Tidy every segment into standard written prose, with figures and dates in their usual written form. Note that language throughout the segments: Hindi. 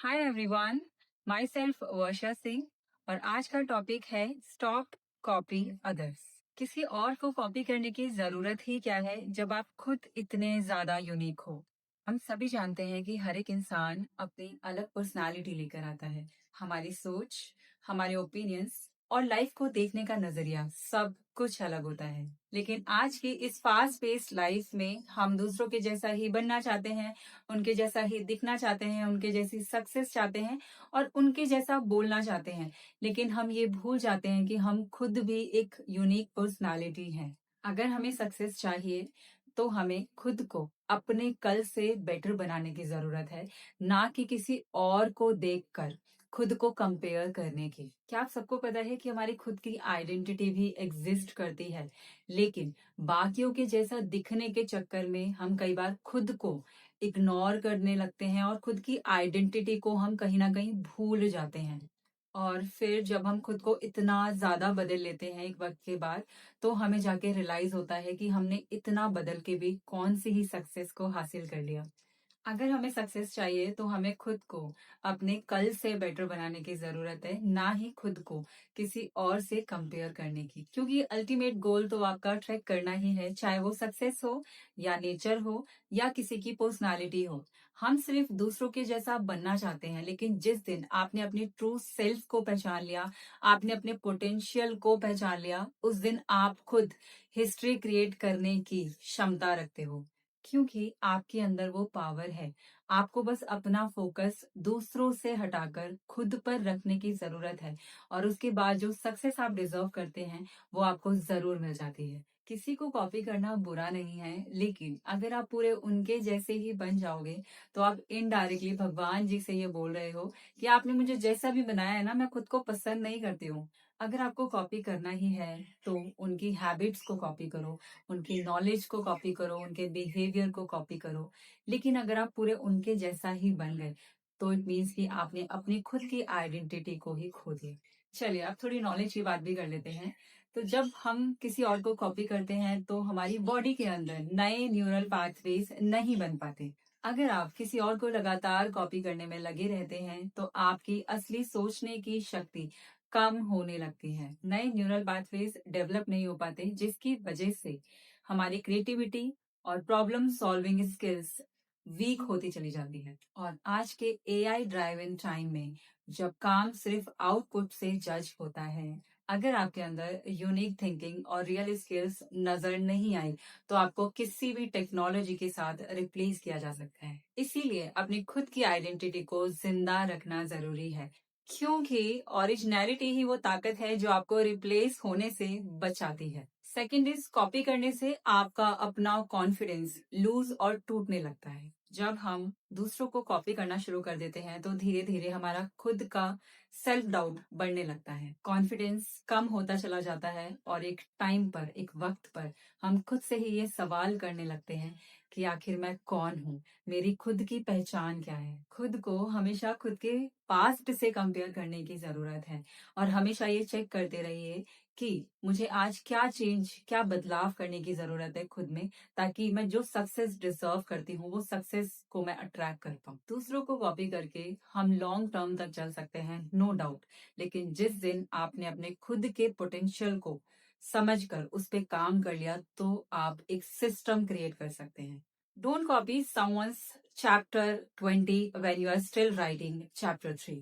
हाय एवरीवन, माई सेल्फ वर्षा सिंह। और आज का टॉपिक है स्टॉप कॉपी अदर्स। किसी और को कॉपी करने की जरूरत ही क्या है जब आप खुद इतने ज्यादा यूनिक हो। हम सभी जानते हैं कि हर एक इंसान अपनी अलग पर्सनालिटी लेकर आता है। हमारी सोच, हमारे ओपिनियंस और लाइफ को देखने का नजरिया सब कुछ अलग होता है। लेकिन आज की इस फास्ट पेस्ड लाइफ में हम दूसरों के जैसा ही बनना चाहते हैं, उनके जैसा ही दिखना चाहते हैं, उनके जैसी सक्सेस चाहते हैं और उनके जैसा बोलना चाहते हैं। लेकिन हम ये भूल जाते हैं कि हम खुद भी एक यूनिक पर्सनालिटी हैं। अगर हमें सक्सेस चाहिए तो हमें खुद को अपने कल से बेटर बनाने की जरूरत है, ना कि किसी और को देखकर खुद को कंपेयर करने की। क्या आप सबको पता है कि हमारी खुद की आइडेंटिटी भी एग्जिस्ट करती है, लेकिन बाकियों के जैसा दिखने के चक्कर में हम कई बार खुद को इग्नोर करने लगते हैं और खुद की आइडेंटिटी को हम कहीं ना कहीं भूल जाते हैं। और फिर जब हम खुद को इतना ज्यादा बदल लेते हैं एक वक्त के बाद, तो हमें जाके रियलाइज होता है कि हमने इतना बदल के भी कौन सी ही सक्सेस को हासिल कर लिया। अगर हमें सक्सेस चाहिए तो हमें खुद को अपने कल से बेटर बनाने की जरूरत है, ना ही खुद को किसी और से कंपेयर करने की। क्योंकि अल्टीमेट गोल तो आपका ट्रैक करना ही है, चाहे वो सक्सेस हो या नेचर हो या किसी की पर्सनालिटी हो। हम सिर्फ दूसरों के जैसा बनना चाहते हैं, लेकिन जिस दिन आपने अपनी ट्रू सेल्फ को पहचान लिया, आपने अपने पोटेंशियल को पहचान लिया, उस दिन आप खुद हिस्ट्री क्रिएट करने की क्षमता रखते हो। क्योंकि आपके अंदर वो पावर है। आपको बस अपना फोकस दूसरों से हटाकर खुद पर रखने की जरूरत है, और उसके बाद जो सक्सेस आप डिजर्व करते हैं वो आपको जरूर मिल जाती है। किसी को कॉपी करना बुरा नहीं है, लेकिन अगर आप पूरे उनके जैसे ही बन जाओगे तो आप इनडायरेक्टली भगवान जी से ये बोल रहे हो कि आपने मुझे जैसा भी बनाया है ना, मैं खुद को पसंद नहीं करती हूँ। अगर आपको कॉपी करना ही है तो उनकी हैबिट्स को कॉपी करो, उनकी नॉलेज को कॉपी करो, उनके बिहेवियर को कॉपी करो। लेकिन अगर आप पूरे उनके जैसा ही बन गए तो इट मीन्स कि आपने अपनी खुद की आइडेंटिटी को ही खो दिया। चलिए अब थोड़ी नॉलेज की बात भी कर लेते हैं। तो जब हम किसी और को कॉपी करते हैं तो हमारी बॉडी के अंदर नए न्यूरल पाथवेज नहीं बन पाते। अगर आप किसी और को लगातार कॉपी करने में लगे रहते हैं तो आपकी असली सोचने की शक्ति कम होने लगती है। नए न्यूरल पाथवेज डेवलप नहीं हो पाते, जिसकी वजह से हमारी क्रिएटिविटी और प्रॉब्लम सॉल्विंग स्किल्स वीक होती चली जाती है। और आज के एआई ड्राइवन टाइम में जब काम सिर्फ आउटपुट से जज होता है, अगर आपके अंदर यूनिक थिंकिंग और रियल स्किल्स नजर नहीं आई तो आपको किसी भी टेक्नोलॉजी के साथ रिप्लेस किया जा सकता है। इसीलिए अपनी खुद की आइडेंटिटी को जिंदा रखना जरूरी है, क्योंकि ओरिजिनलिटी ही वो ताकत है जो आपको रिप्लेस होने से बचाती है। सेकंड इज, कॉपी करने से आपका अपना कॉन्फिडेंस लूज और टूटने लगता है। जब हम दूसरों को कॉपी करना शुरू कर देते हैं तो धीरे धीरे हमारा खुद का सेल्फ डाउट बढ़ने लगता है, कॉन्फिडेंस कम होता चला जाता है, और एक टाइम पर, एक वक्त पर हम खुद से ही ये सवाल करने लगते हैं कि आखिर मैं कौन हूँ, मेरी खुद की पहचान क्या है। खुद को हमेशा खुद के पास्ट से कंपेयर करने की जरूरत है, और हमेशा ये चेक करते रहिए कि मुझे आज क्या चेंज, क्या बदलाव करने की जरूरत है खुद में, ताकि मैं जो सक्सेस डिजर्व करती हूँ वो सक्सेस को मैं अट्रैक्ट कर पाऊँ। दूसरों को कॉपी करके हम लॉन्ग टर्म तक चल सकते हैं, नो डाउट, लेकिन जिस दिन आपने अपने खुद के पोटेंशियल को समझकर उस पे काम कर लिया तो आप एक सिस्टम क्रिएट कर सकते हैं। Don't copy someone's chapter 20 when you are still writing chapter 3.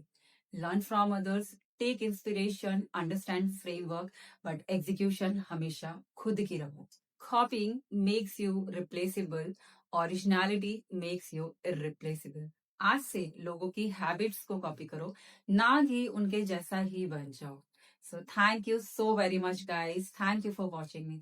Learn from others, take inspiration, understand framework, but execution हमेशा खुद की रहो। Copying makes you replaceable, originality makes you irreplaceable. आज से लोगों की हैबिट्स को कॉपी करो, ना कि उनके जैसा ही बन जाओ। So thank you so very much guys. Thank you for watching me.